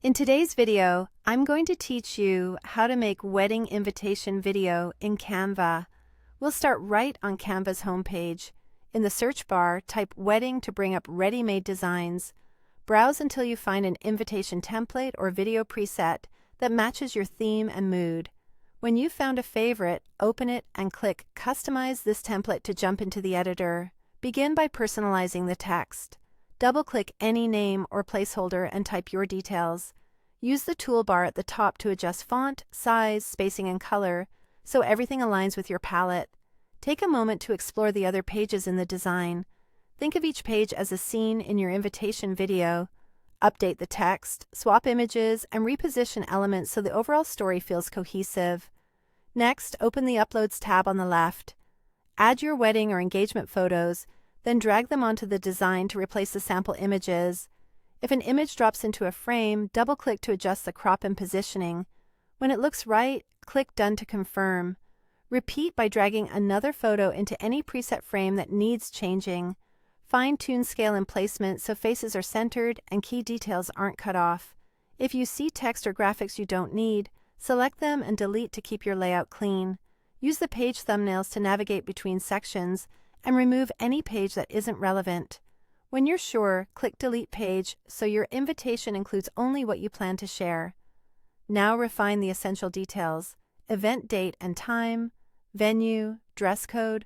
In today's video, I'm going to teach you how to make wedding invitation video in Canva. We'll start right on Canva's homepage. In the search bar, type wedding to bring up ready-made designs. Browse until you find an invitation template or video preset that matches your theme and mood. When you've found a favorite, open it and click Customize this template to jump into the editor. Begin by personalizing the text. Double-click any name or placeholder and type your details. Use the toolbar at the top to adjust font, size, spacing, and color, so everything aligns with your palette. Take a moment to explore the other pages in the design. Think of each page as a scene in your invitation video. Update the text, swap images, and reposition elements so the overall story feels cohesive. Next, open the Uploads tab on the left. Add your wedding or engagement photos, then drag them onto the design to replace the sample images. If an image drops into a frame, double-click to adjust the crop and positioning. When it looks right, click Done to confirm. Repeat by dragging another photo into any preset frame that needs changing. Fine-tune scale and placement so faces are centered and key details aren't cut off. If you see text or graphics you don't need, select them and delete to keep your layout clean. Use the page thumbnails to navigate between sections and remove any page that isn't relevant. When you're sure, click Delete Page so your invitation includes only what you plan to share. Now refine the essential details: event date and time, venue, dress code,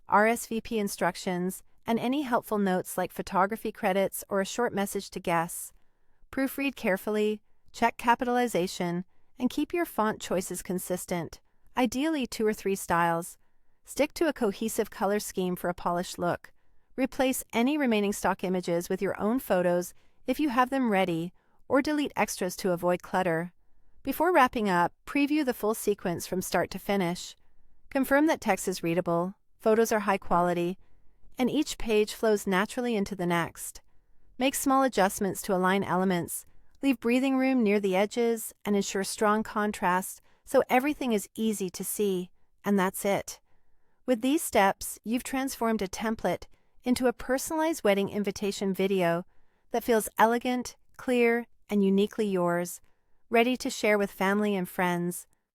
RSVP instructions, and any helpful notes like photography credits or a short message to guests. Proofread carefully, check capitalization, and keep your font choices consistent, ideally 2 or 3 styles. Stick to a cohesive color scheme for a polished look. Replace any remaining stock images with your own photos if you have them ready, or delete extras to avoid clutter. Before wrapping up, preview the full sequence from start to finish. Confirm that text is readable, photos are high quality, and each page flows naturally into the next. Make small adjustments to align elements, leave breathing room near the edges, and ensure strong contrast so everything is easy to see, and that's it. With these steps, you've transformed a template into a personalized wedding invitation video that feels elegant, clear, and uniquely yours, ready to share with family and friends.